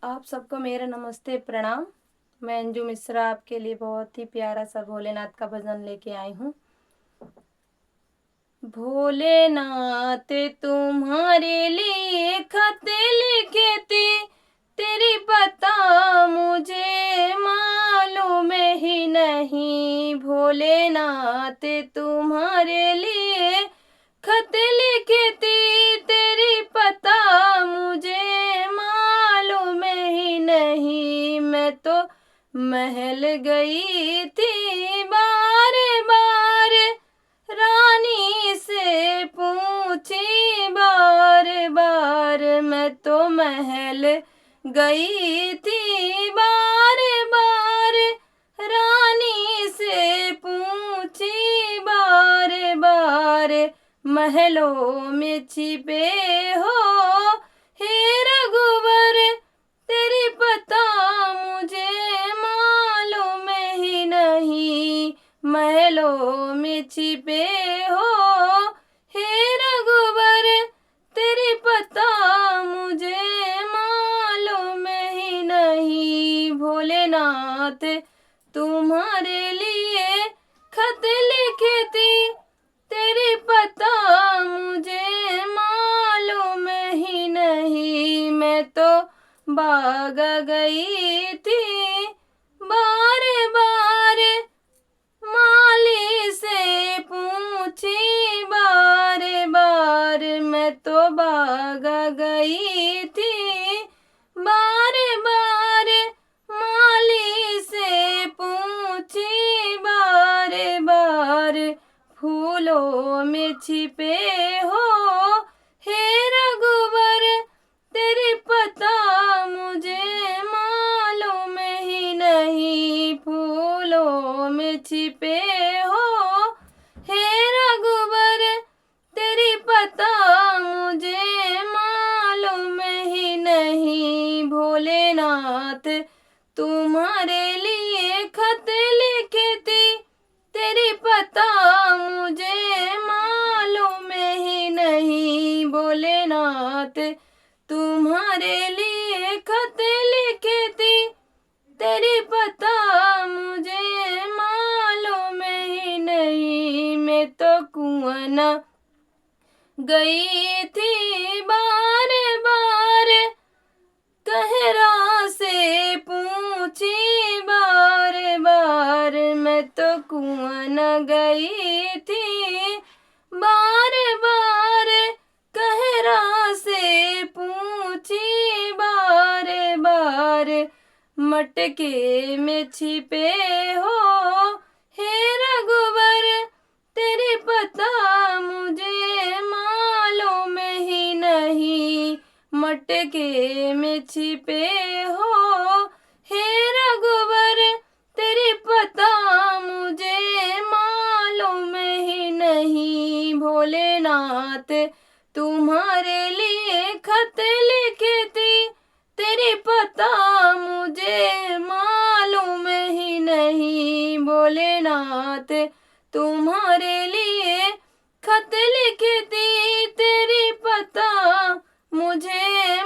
आप सबको मेरा नमस्ते प्रणाम। मैं अंजू मिश्रा आपके लिए बहुत ही प्यारा सा भोलेनाथ का भजन लेके आई हूँ। भोलेनाथ तुम्हारे लिए खत लिखे थे, तेरी पता मुझे मालूम ही नहीं। भोलेनाथ तुम्हारे लिए खत लिखे थे, तेरी पता मुझे मालूम ही नहीं। मैं तो महल गई थी बार बार, रानी से पूछी बार बार। मैं तो महल गई थी बार बार, रानी से पूछी बार बार। महलों में छिपे हो हे रघुवर, तेरी पता मुझे मालूम ही नहीं। महलों में छिपे हो हे रघुवर, तेरी पता मुझे मालूम ही नहीं। भोलेनाथ तुम्हारे लिए खत लिखे थी, तेरी पता मुझे मालूम ही नहीं। मैं तो भाग गई थी बार बार, माली से पूछी बार बार। मैं तो भाग गई थी बार बार, माली से पूछी बार बार। फूलों में छिपे हो हे रघुवर, तेरी पता मुझे मालूम ही नहीं। फूलों में छिपे हो हे रघुवर, तेरी पता मुझे मालूम ही नहीं। भोलेनाथ तुम्हारे लिए खत लिखे थी, तेरी पता मुझे मालूम ही नहीं। भोलेनाथ तुम्हारे लिए खत लिखे थी, तेरी पता मुझे मालूम ही नहीं। मैं तो कुआं गई थी बार बार, कहरा से पूछी बार बार। मैं तो कुआं गई थी बार बार, कहरा से पूछी बार बार। मटके में छिपे हो हे रघुवर, तेरी पता मुझे मालूम ही नहीं। मटके में छिपे हो हे रघुवर, तेरी पता मुझे मालूम ही नहीं। भोलेनाथ तुम्हारे लिए खत लिखे थी, तेरी पता मुझे मालूम ही नहीं। भोलेनाथ तुम्हारे लिए खत लिखी थी, तेरी पता मुझे